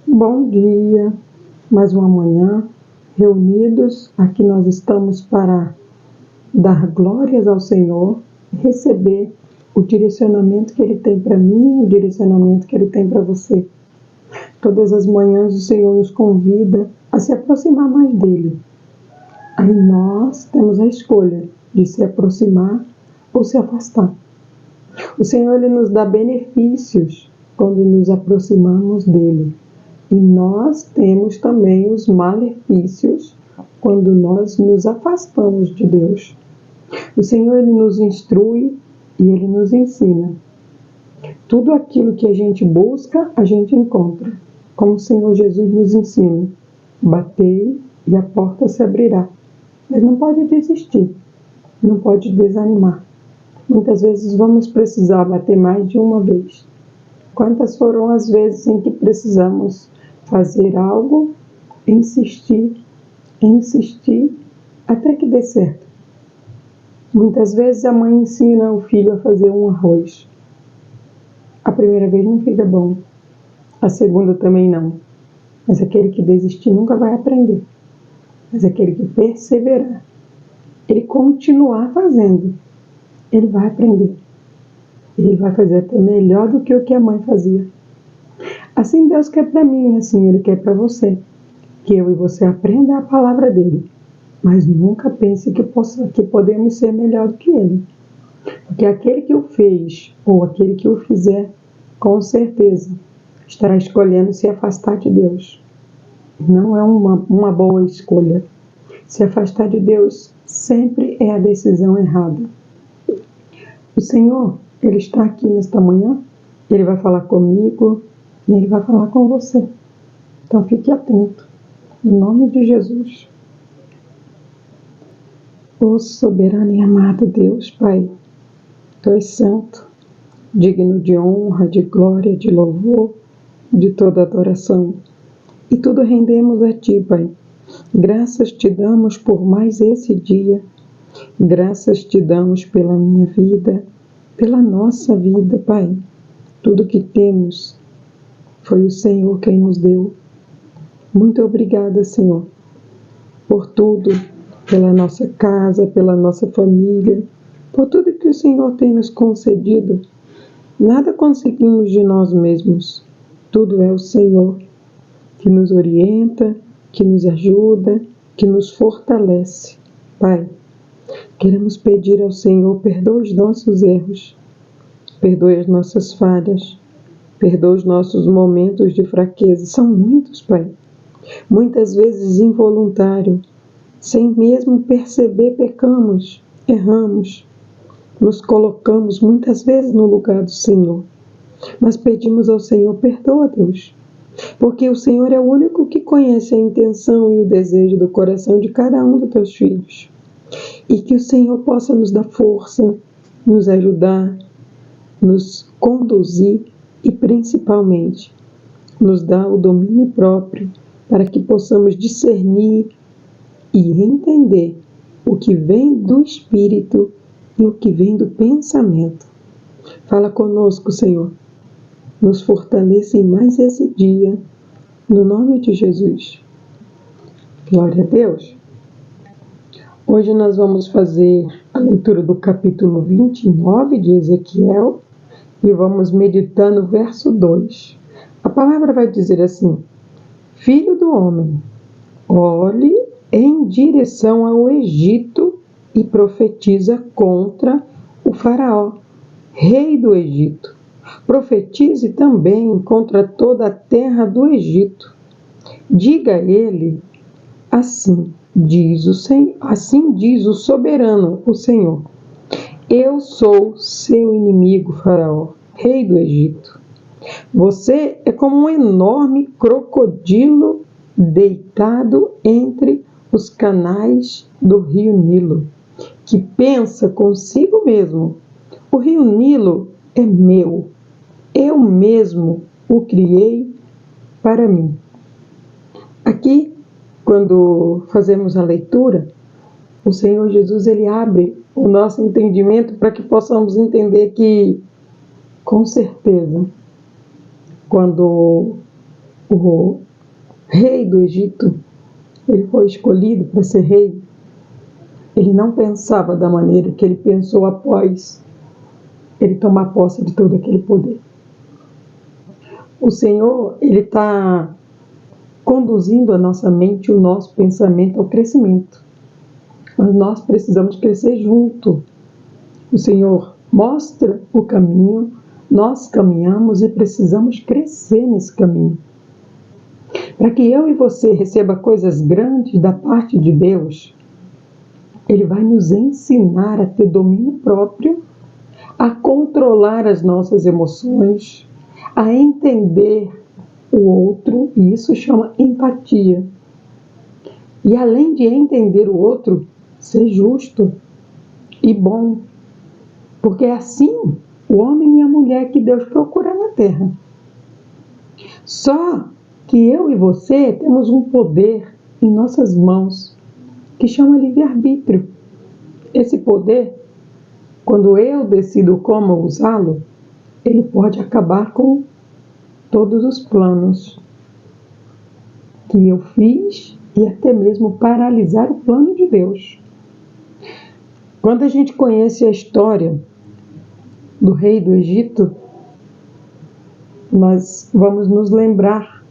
Bom dia, mais uma manhã, reunidos, aqui nós estamos para dar glórias ao Senhor, receber o direcionamento que Ele tem para mim, o direcionamento que Ele tem para você. Todas as manhãs o Senhor nos convida a se aproximar mais dEle. Aí nós temos a escolha de se aproximar ou se afastar. O Senhor Ele nos dá benefícios quando nos aproximamos dEle. E nós temos também os malefícios quando nós nos afastamos de Deus. O Senhor Ele nos instrui e Ele nos ensina. Tudo aquilo que a gente busca, a gente encontra. Como o Senhor Jesus nos ensina. Batei e a porta se abrirá. Mas não pode desistir, não pode desanimar. Muitas vezes vamos precisar bater mais de uma vez. Quantas foram as vezes em que precisamos fazer algo, insistir, até que dê certo. Muitas vezes a mãe ensina o filho a fazer um arroz. A primeira vez não fica bom, a segunda também não. Mas aquele que desistir nunca vai aprender. Mas aquele que perseverar, ele continuar fazendo, ele vai aprender. Ele vai fazer até melhor do que o que a mãe fazia. Assim Deus quer para mim, assim Ele quer para você. Que eu e você aprenda a palavra dEle. Mas nunca pense que podemos ser melhor do que Ele. Porque aquele que o fez, ou aquele que o fizer, com certeza, estará escolhendo se afastar de Deus. Não é uma boa escolha. Se afastar de Deus sempre é a decisão errada. O Senhor, Ele está aqui nesta manhã, Ele vai falar comigo e Ele vai falar com você. Então fique atento, em nome de Jesus. Ó soberano e amado Deus, Pai, Tu és santo, digno de honra, de glória, de louvor, de toda adoração. E tudo rendemos a Ti, Pai. Graças Te damos por mais esse dia. Graças Te damos pela minha vida, pela nossa vida, Pai. Tudo que temos foi o Senhor quem nos deu. Muito obrigada, Senhor, por tudo, pela nossa casa, pela nossa família, por tudo que o Senhor tem nos concedido. Nada conseguimos de nós mesmos. Tudo é o Senhor que nos orienta, que nos ajuda, que nos fortalece. Pai, queremos pedir ao Senhor, perdoa os nossos erros, perdoe as nossas falhas, perdoa os nossos momentos de fraqueza. São muitos, Pai. Muitas vezes involuntário, sem mesmo perceber, pecamos, erramos, nos colocamos muitas vezes no lugar do Senhor. Mas pedimos ao Senhor, perdoa, Deus, porque o Senhor é o único que conhece a intenção e o desejo do coração de cada um dos teus filhos. E que o Senhor possa nos dar força, nos ajudar, nos conduzir e principalmente nos dar o domínio próprio para que possamos discernir e entender o que vem do Espírito e o que vem do pensamento. Fala conosco, Senhor. Nos fortaleça em mais esse dia, no nome de Jesus. Glória a Deus. Hoje nós vamos fazer a leitura do capítulo 29 de Ezequiel e vamos meditar no verso 2. A palavra vai dizer assim: Filho do homem, olhe em direção ao Egito e profetiza contra o faraó, rei do Egito. Profetize também contra toda a terra do Egito. Diga a ele, assim diz o soberano, o Senhor: Eu sou seu inimigo, faraó, rei do Egito. Você é como um enorme crocodilo deitado entre os canais do rio Nilo, que pensa consigo mesmo: o rio Nilo é meu, eu mesmo o criei para mim. Aqui, quando fazemos a leitura, o Senhor Jesus ele abre o nosso entendimento para que possamos entender que, com certeza, quando o rei do Egito, ele foi escolhido para ser rei, ele não pensava da maneira que ele pensou após ele tomar posse de todo aquele poder. O Senhor, ele está conduzindo a nossa mente, o nosso pensamento ao crescimento. Mas nós precisamos crescer junto. O Senhor mostra o caminho, nós caminhamos e precisamos crescer nesse caminho. Para que eu e você receba coisas grandes da parte de Deus, Ele vai nos ensinar a ter domínio próprio, a controlar as nossas emoções, a entender o outro, e isso chama empatia. E além de entender o outro, ser justo e bom. Porque é assim o homem e a mulher que Deus procura na terra. Só que eu e você temos um poder em nossas mãos que chama livre-arbítrio. Esse poder, quando eu decido como usá-lo, ele pode acabar com todos os planos que eu fiz e até mesmo paralisar o plano de Deus. Quando a gente conhece a história do rei do Egito, nós vamos nos lembrar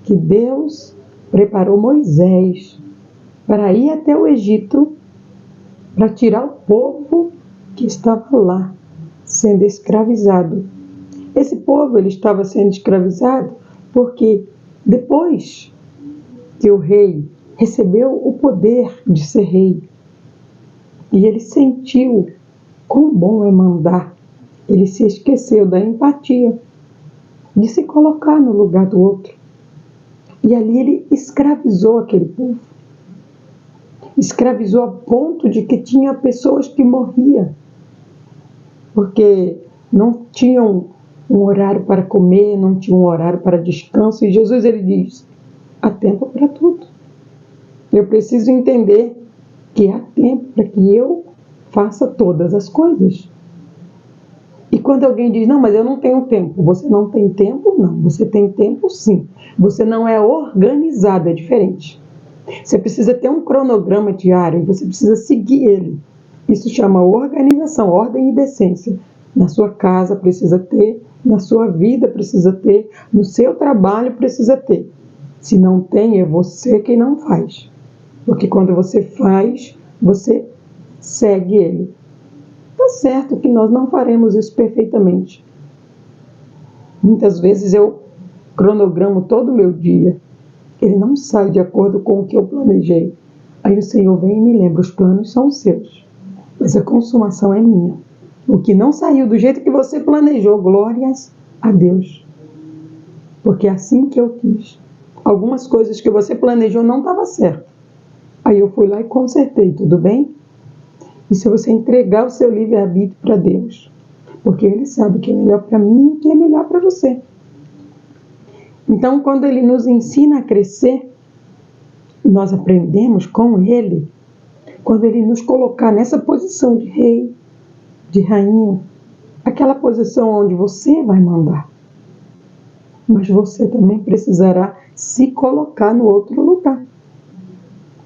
que Deus preparou Moisés para ir até o Egito para tirar o povo que estava lá sendo escravizado. Esse povo ele estava sendo escravizado porque depois que o rei recebeu o poder de ser rei e ele sentiu quão bom é mandar, ele se esqueceu da empatia, de se colocar no lugar do outro. E ali ele escravizou aquele povo. Escravizou a ponto de que tinha pessoas que morriam, porque não tinham um horário para comer, não tinham um horário para descanso. E Jesus ele diz, há tempo para tudo. Eu preciso entender que há tempo para que eu faça todas as coisas. E quando alguém diz, não, mas eu não tenho tempo. Você não tem tempo? Não, você tem tempo sim. Você não é organizado, é diferente. Você precisa ter um cronograma diário e você precisa seguir ele. Isso chama organização, ordem e decência. Na sua casa precisa ter, na sua vida precisa ter, no seu trabalho precisa ter. Se não tem, é você quem não faz. Porque quando você faz, você segue ele. Tá certo que nós não faremos isso perfeitamente. Muitas vezes eu cronogramo todo o meu dia. Ele não sai de acordo com o que eu planejei. Aí o Senhor vem e me lembra, os planos são seus, mas a consumação é minha. O que não saiu do jeito que você planejou, glórias a Deus. Porque é assim que eu quis. Algumas coisas que você planejou não estavam certas. Aí eu fui lá e consertei, tudo bem? E se você entregar o seu livre-arbítrio para Deus, porque Ele sabe o que é melhor para mim e o que é melhor para você. Então, quando Ele nos ensina a crescer, nós aprendemos com Ele, quando Ele nos colocar nessa posição de rei, de rainha, aquela posição onde você vai mandar, mas você também precisará se colocar no outro lugar.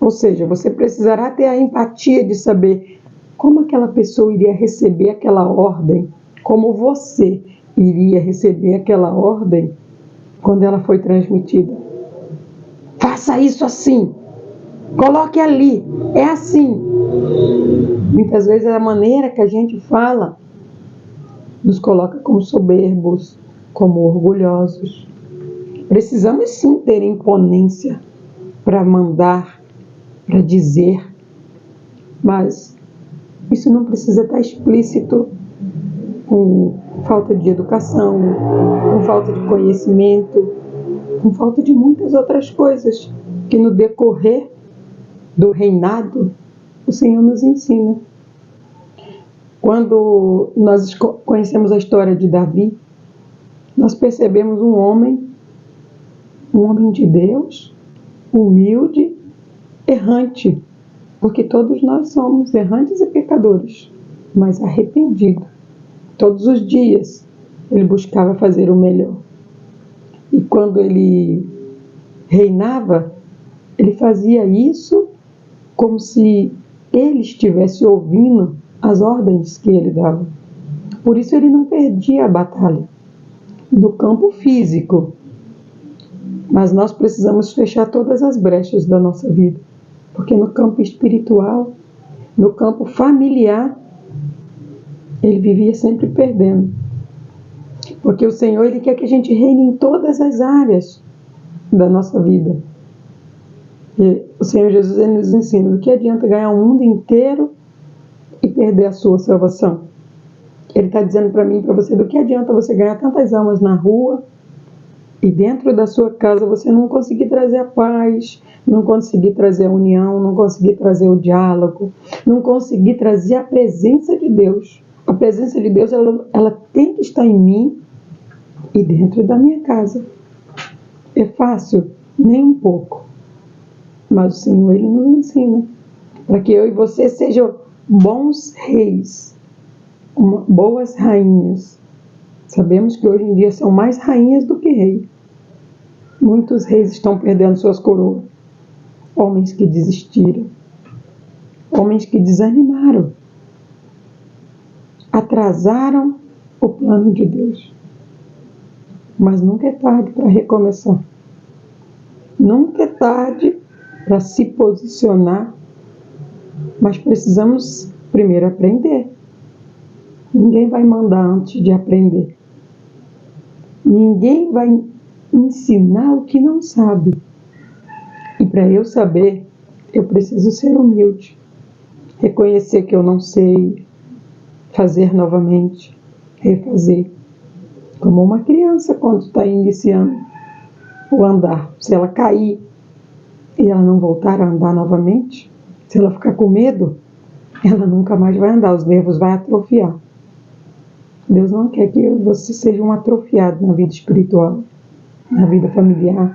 Ou seja, você precisará ter a empatia de saber como aquela pessoa iria receber aquela ordem, como você iria receber aquela ordem quando ela foi transmitida. Faça isso assim, coloque ali, é assim. Muitas vezes a maneira que a gente fala nos coloca como soberbos, como orgulhosos. Precisamos sim ter imponência para mandar, para dizer, mas isso não precisa estar explícito com falta de educação, com falta de conhecimento, com falta de muitas outras coisas que no decorrer do reinado o Senhor nos ensina. Quando nós conhecemos a história de Davi, nós percebemos um homem de Deus, humilde, errante, porque todos nós somos errantes e pecadores, mas arrependido. Todos os dias ele buscava fazer o melhor. E quando ele reinava, ele fazia isso como se ele estivesse ouvindo as ordens que ele dava. Por isso ele não perdia a batalha no campo físico. Mas nós precisamos fechar todas as brechas da nossa vida, porque no campo espiritual, no campo familiar, ele vivia sempre perdendo. Porque o Senhor, Ele quer que a gente reine em todas as áreas da nossa vida. E o Senhor Jesus, Ele nos ensina: do que adianta ganhar o mundo inteiro e perder a sua salvação? Ele está dizendo para mim e para você: do que adianta você ganhar tantas almas na rua e dentro da sua casa você não conseguir trazer a paz, não conseguir trazer a união, não conseguir trazer o diálogo, não conseguir trazer a presença de Deus. A presença de Deus, ela tem que estar em mim e dentro da minha casa. É fácil? Nem um pouco. Mas o Senhor, Ele nos ensina para que eu e você sejam bons reis, boas rainhas. Sabemos que hoje em dia são mais rainhas do que reis. Muitos reis estão perdendo suas coroas. Homens que desistiram. Homens que desanimaram. Atrasaram o plano de Deus. Mas nunca é tarde para recomeçar. Nunca é tarde para se posicionar. Mas precisamos primeiro aprender. Ninguém vai mandar antes de aprender. Ninguém vai ensinar o que não sabe. E para eu saber, eu preciso ser humilde. Reconhecer que eu não sei, fazer novamente, refazer. Como uma criança quando está iniciando o andar. Se ela cair e ela não voltar a andar novamente, se ela ficar com medo, ela nunca mais vai andar, os nervos vão atrofiar. Deus não quer que você seja um atrofiado na vida espiritual, na vida familiar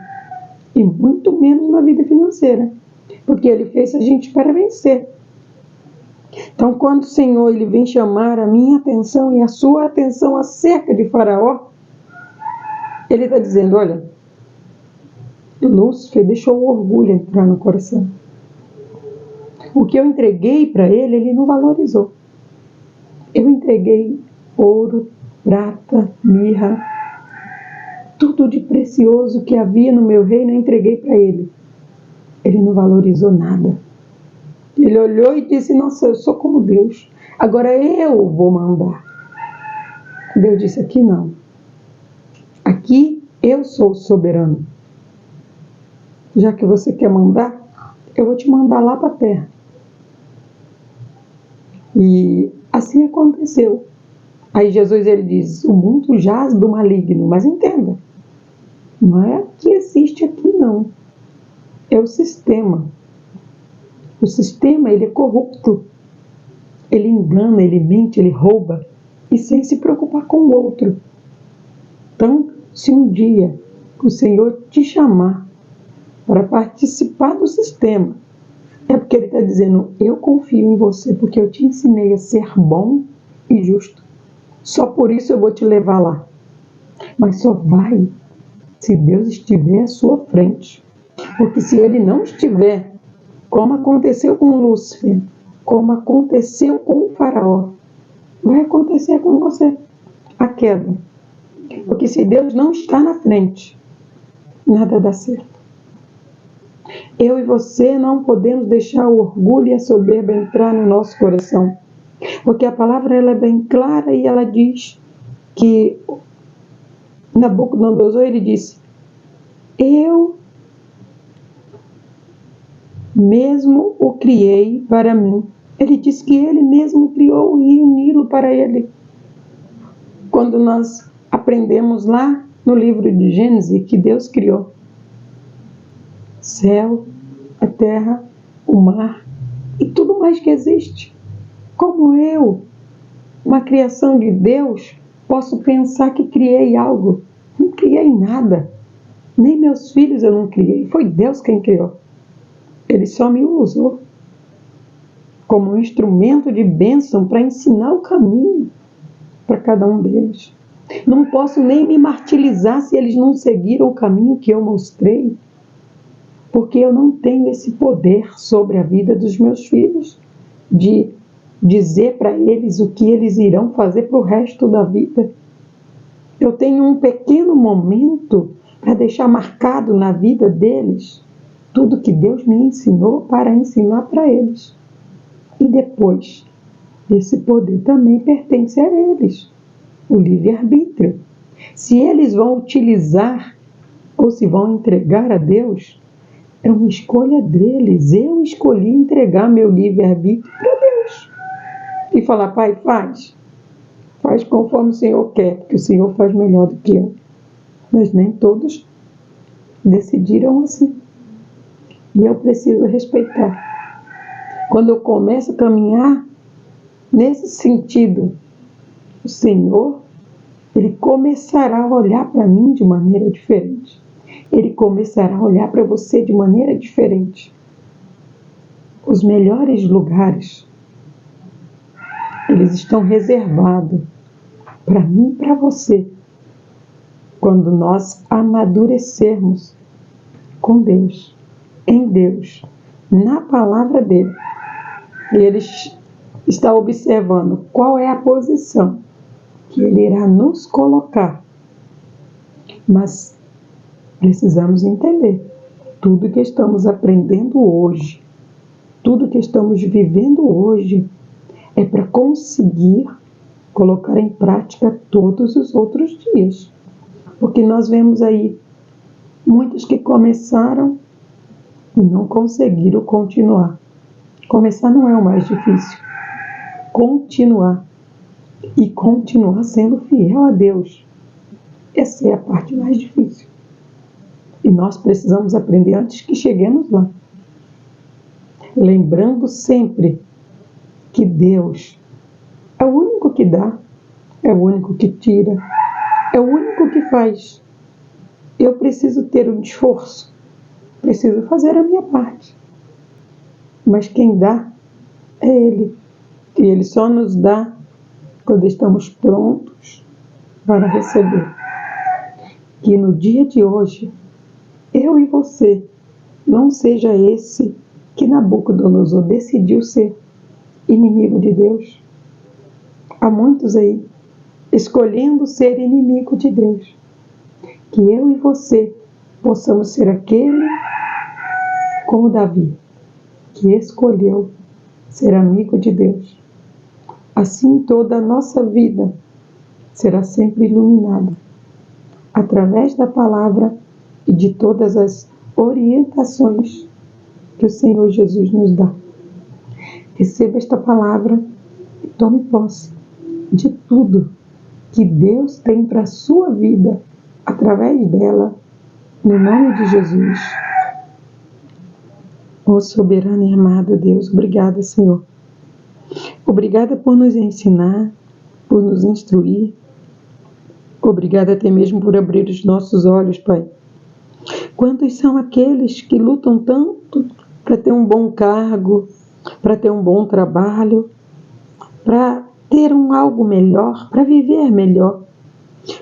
e muito menos na vida financeira, porque Ele fez a gente para vencer. Então, quando o Senhor Ele vem chamar a minha atenção e a sua atenção acerca de Faraó, Ele está dizendo: olha, Lúcifer deixou o orgulho entrar no coração. O que eu entreguei para ele, ele não valorizou. Eu entreguei ouro, prata, mirra, tudo de precioso que havia no meu reino, eu entreguei para ele. Ele não valorizou nada. Ele olhou e disse: nossa, eu sou como Deus, agora eu vou mandar. Deus disse: aqui não. Aqui eu sou o soberano. Já que você quer mandar, eu vou te mandar lá para a terra. E assim aconteceu. Aí Jesus ele diz: o mundo jaz do maligno. Mas entenda, não é o que existe aqui não. É o sistema. O sistema ele é corrupto. Ele engana, ele mente, ele rouba. E sem se preocupar com o outro. Então, se um dia o Senhor te chamar para participar do sistema, é porque Ele está dizendo: eu confio em você, porque eu te ensinei a ser bom e justo. Só por isso eu vou te levar lá. Mas só vai se Deus estiver à sua frente. Porque se Ele não estiver, como aconteceu com Lúcifer, como aconteceu com o Faraó, vai acontecer com você a queda. Porque se Deus não está na frente, nada dá certo. Eu e você não podemos deixar o orgulho e a soberba entrar no nosso coração. Porque a palavra ela é bem clara e ela diz que Nabucodonosor ele disse: eu mesmo o criei para mim. Ele disse que ele mesmo criou o rio Nilo para ele. Quando nós aprendemos lá no livro de Gênesis que Deus criou céu, a terra, o mar e tudo mais que existe. Como eu, uma criação de Deus, posso pensar que criei algo? Não criei nada. Nem meus filhos eu não criei. Foi Deus quem criou. Ele só me usou como um instrumento de bênção para ensinar o caminho para cada um deles. Não posso nem me martirizar se eles não seguiram o caminho que eu mostrei, porque eu não tenho esse poder sobre a vida dos meus filhos, de dizer para eles o que eles irão fazer para o resto da vida. Eu tenho um pequeno momento para deixar marcado na vida deles tudo que Deus me ensinou para ensinar para eles. E depois, esse poder também pertence a eles, o livre-arbítrio. Se eles vão utilizar ou se vão entregar a Deus, é uma escolha deles. Eu escolhi entregar meu livre-arbítrio para Deus. E falar, Pai, faz conforme o Senhor quer, porque o Senhor faz melhor do que eu. Mas nem todos decidiram assim. E eu preciso respeitar. Quando eu começo a caminhar nesse sentido, o Senhor, Ele começará a olhar para mim de maneira diferente. Ele começará a olhar para você de maneira diferente. Os melhores lugares, eles estão reservados para mim e para você, quando nós amadurecermos com Deus, em Deus, na palavra dele. E ele está observando qual é a posição que ele irá nos colocar. Mas precisamos entender, tudo que estamos aprendendo hoje, tudo que estamos vivendo hoje, é para conseguir colocar em prática todos os outros dias. Porque nós vemos aí muitos que começaram e não conseguiram continuar. Começar não é o mais difícil. Continuar. E continuar sendo fiel a Deus. Essa é a parte mais difícil. E nós precisamos aprender antes que cheguemos lá. Lembrando sempre que Deus é o único que dá, é o único que tira, é o único que faz. Eu preciso ter um esforço, preciso fazer a minha parte. Mas quem dá é Ele. E Ele só nos dá quando estamos prontos para receber. Que no dia de hoje, eu e você, não seja esse que Nabucodonosor decidiu ser inimigo de Deus. Há muitos aí escolhendo ser inimigo de Deus. Que eu e você possamos ser aquele como Davi, que escolheu ser amigo de Deus. Assim toda a nossa vida será sempre iluminada através da palavra e de todas as orientações que o Senhor Jesus nos dá. Receba esta palavra e tome posse de tudo que Deus tem para a sua vida através dela, no nome de Jesus. Ó soberano e amado Deus, obrigada, Senhor. Obrigada por nos ensinar, por nos instruir. Obrigada até mesmo por abrir os nossos olhos, Pai. Quantos são aqueles que lutam tanto para ter um bom cargo, para ter um bom trabalho, para ter algo melhor, para viver melhor.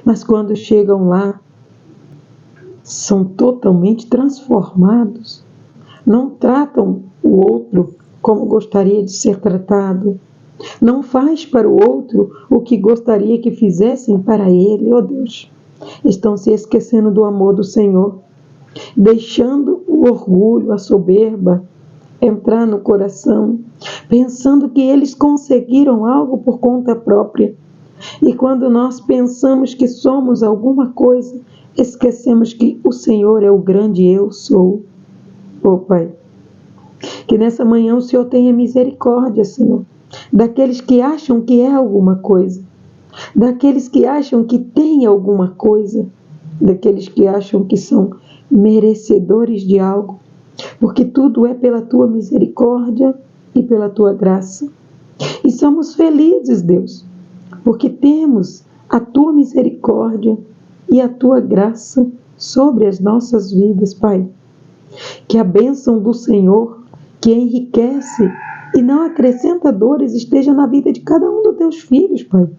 Mas quando chegam lá, são totalmente transformados. Não tratam o outro como gostaria de ser tratado. Não faz para o outro o que gostaria que fizessem para ele, ó Deus. Estão se esquecendo do amor do Senhor, deixando o orgulho, a soberba entrar no coração, pensando que eles conseguiram algo por conta própria. E quando nós pensamos que somos alguma coisa, esquecemos que o Senhor é o grande eu sou. Ó Pai, que nessa manhã o Senhor tenha misericórdia, Senhor, daqueles que acham que é alguma coisa, daqueles que acham que têm alguma coisa, daqueles que acham que são merecedores de algo, porque tudo é pela Tua misericórdia e pela Tua graça. E somos felizes, Deus, porque temos a Tua misericórdia e a Tua graça sobre as nossas vidas, Pai. Que a bênção do Senhor, que enriquece e não acrescenta dores, esteja na vida de cada um dos Teus filhos, Pai.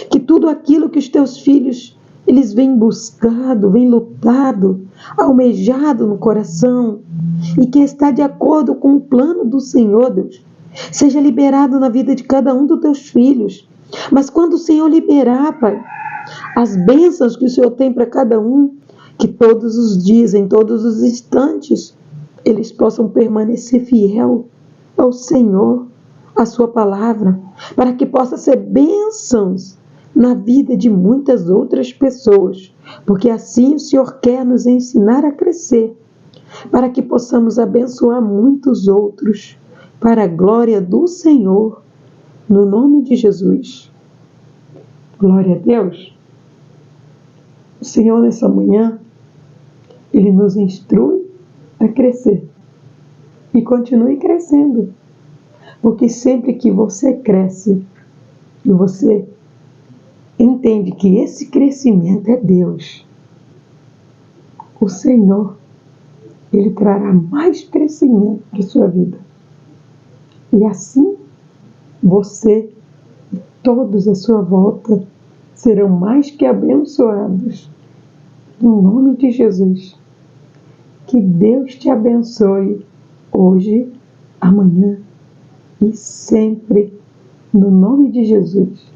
que tudo aquilo que os teus filhos eles vêm buscado, vêm lutado, almejado no coração e que está de acordo com o plano do Senhor, Deus, seja liberado na vida de cada um dos teus filhos. Mas quando o Senhor liberar, Pai, as bênçãos que o Senhor tem para cada um, que todos os dias, em todos os instantes, eles possam permanecer fiel ao Senhor, à sua palavra, para que possa ser bênçãos na vida de muitas outras pessoas, porque assim o Senhor quer nos ensinar a crescer, para que possamos abençoar muitos outros, para a glória do Senhor, no nome de Jesus. Glória a Deus. O Senhor, nessa manhã, Ele nos instrui a crescer. E continue crescendo. Porque sempre que você cresce, e você entende que esse crescimento é Deus, o Senhor, Ele trará mais crescimento para a sua vida. E assim, você e todos à sua volta serão mais que abençoados. No nome de Jesus. Que Deus te abençoe hoje, amanhã e sempre. No nome de Jesus.